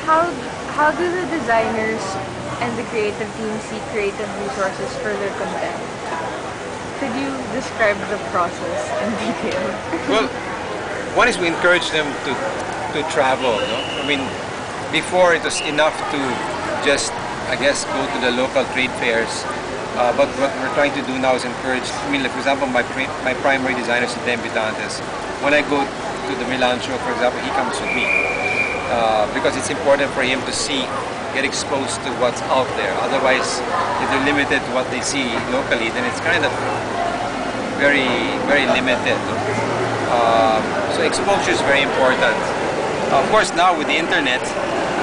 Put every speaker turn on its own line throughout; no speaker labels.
How how do the designers and the creative team see creative resources for their content? Could you describe the process in detail?
Well, one is we encourage them to travel. No? I mean, before it was enough to just, I guess, go to the local trade fairs. But what we're trying to do now is encourage. I mean, like, for example, my primary designer is Dan Vitantes. When I go to the Milan show, for example, he comes with me because it's important for him to see, get exposed to what's out there. Otherwise, if they're limited to what they see locally, then it's kind of very, very limited. So exposure is very important. Of course, now with the internet,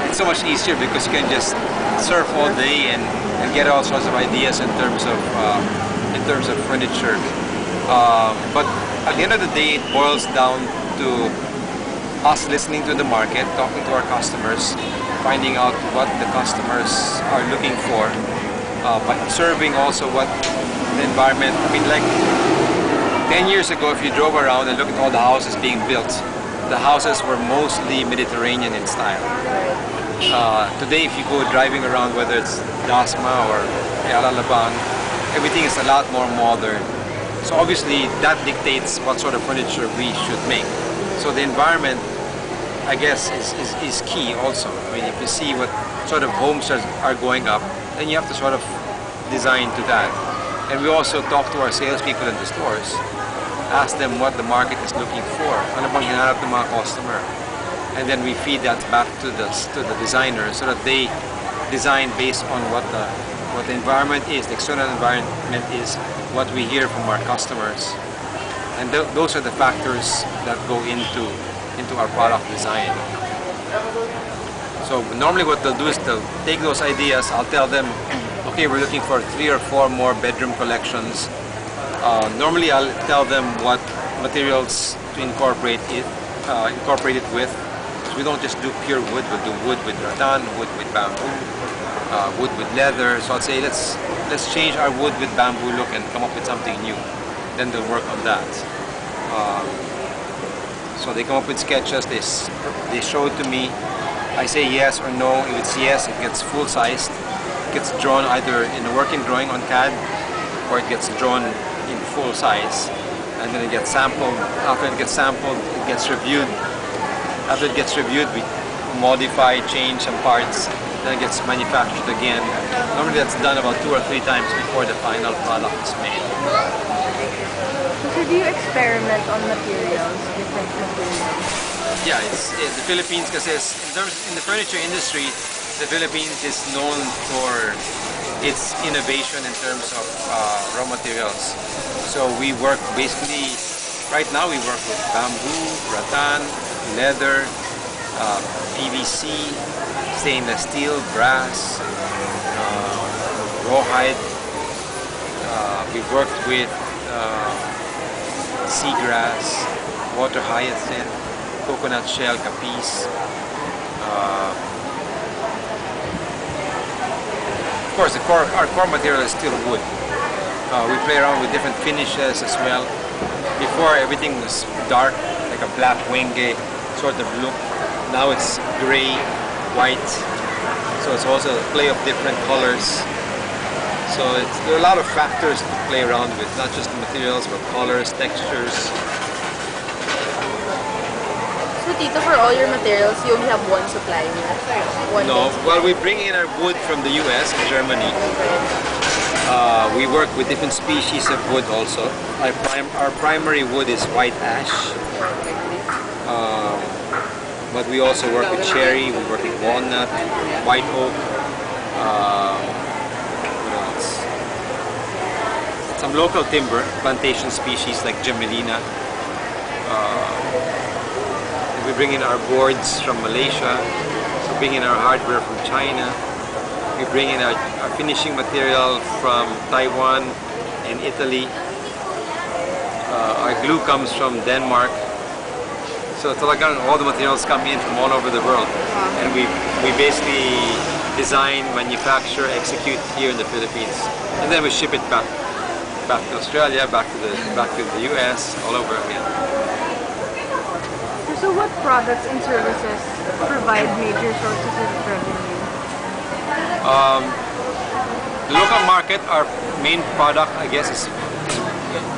it's so much easier because you can just surf all day and get all sorts of ideas in terms of furniture. But at the end of the day, it boils down to us listening to the market, talking to our customers, finding out what the customers are looking for, but observing also what the environment. I mean, like 10 years ago, if you drove around and looked at all the houses being built, the houses were mostly Mediterranean in style. Today, if you go driving around, whether it's Dasma or Ayala Alabang, everything is a lot more modern. So obviously, that dictates what sort of furniture we should make. So the environment, I guess, is key also. I mean, if you see what sort of homes are going up, then you have to sort of design to that. And we also talk to our salespeople in the stores, ask them what the market is looking for. Ano bang hinahanap ng mga customer? And then we feed that back to the designers so that they design based on what the environment is, the external environment is, what we hear from our customers. And those are the factors that go into our product design. So normally what they'll do is they'll take those ideas, I'll tell them, okay, we're looking for 3 or 4 more bedroom collections. Normally I'll tell them what materials to incorporate it with. So we don't just do pure wood, we'll do wood with rattan, wood with bamboo, wood with leather. So I'll say let's change our wood with bamboo look and come up with something new. Then they'll work on that. So they come up with sketches, they show it to me. I say yes or no. If it's yes, it gets full-sized. It gets drawn either in a working drawing on CAD or it gets drawn in full size. And then it gets sampled. After it gets sampled, it gets reviewed. After it gets reviewed, we modify, change some parts. Then it gets manufactured again. Normally that's done about 2 or 3 times before the final product is made.
So do you experiment on materials, different materials?
Yeah, the Philippines, kasi in the furniture industry, the Philippines is known for its innovation in terms of raw materials. So we work basically, right now we work with bamboo, rattan, leather, PVC, stainless steel, brass, rawhide. We've worked with seagrass, water hyacinth, coconut shell, capis. Of course, our core material is still wood. We play around with different finishes as well. Before, everything was dark, like a black wenge sort of look. Now it's gray, white. So it's also a play of different colors. So there are a lot of factors to play around with, not just the materials, but colors, textures.
So Tito, for all your materials, you only have one supplier?
No, well, we bring in our wood from the US and Germany. We work with different species of wood also. Our primary wood is white ash. But we also work with cherry, we work with walnut, white oak. What else? Some local timber, plantation species like Jamelina. We bring in our boards from Malaysia. We bring in our hardware from China. We bring in our finishing material from Taiwan and Italy. Our glue comes from Denmark. So talagang all the materials come in from all over the world. And we basically design, manufacture, execute here in the Philippines. And then we ship it back to Australia, back to the US, all over again.
So So what products and services provide major sources of revenue?
The local market, our main product, I guess, is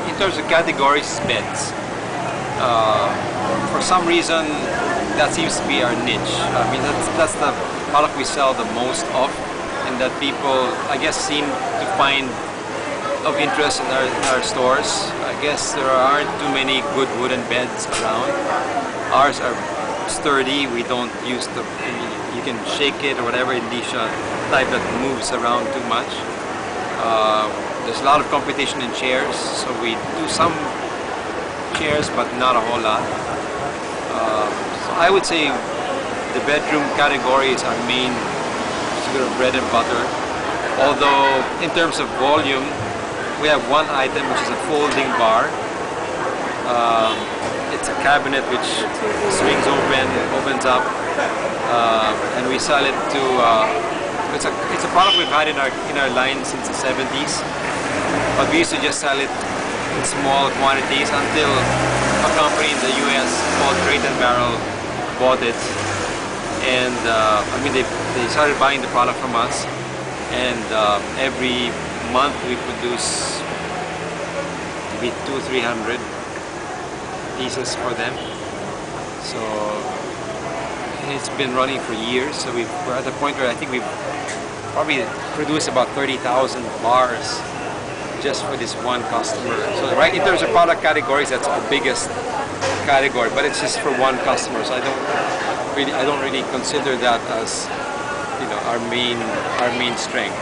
in terms of categories, is beds. For some reason, that seems to be our niche. I mean, that's the product we sell the most of, and that people, I guess, seem to find of interest in our stores. I guess there aren't too many good wooden beds around. Ours are sturdy. We don't use the, you can shake it or whatever, indicia type that moves around too much. There's a lot of competition in chairs, so we do some chairs but not a whole lot. So I would say the bedroom category is our main sort of bread and butter. Although in terms of volume, we have one item which is a folding bar. It's a cabinet which swings open, opens up, and we sell it to. It's a product we've had in our line since the 70s, but we used to just sell it in small quantities until a company in the US called Crate and Barrel bought it, and I mean they started buying the product from us, and every month we produce maybe 200-300 pieces for them. So it's been running for years. So we're at the point where I think we've probably produced about 30,000 bars just for this one customer. So right in terms of product categories, that's our biggest category, but it's just for one customer. So I don't really consider that as, you know, our main strength.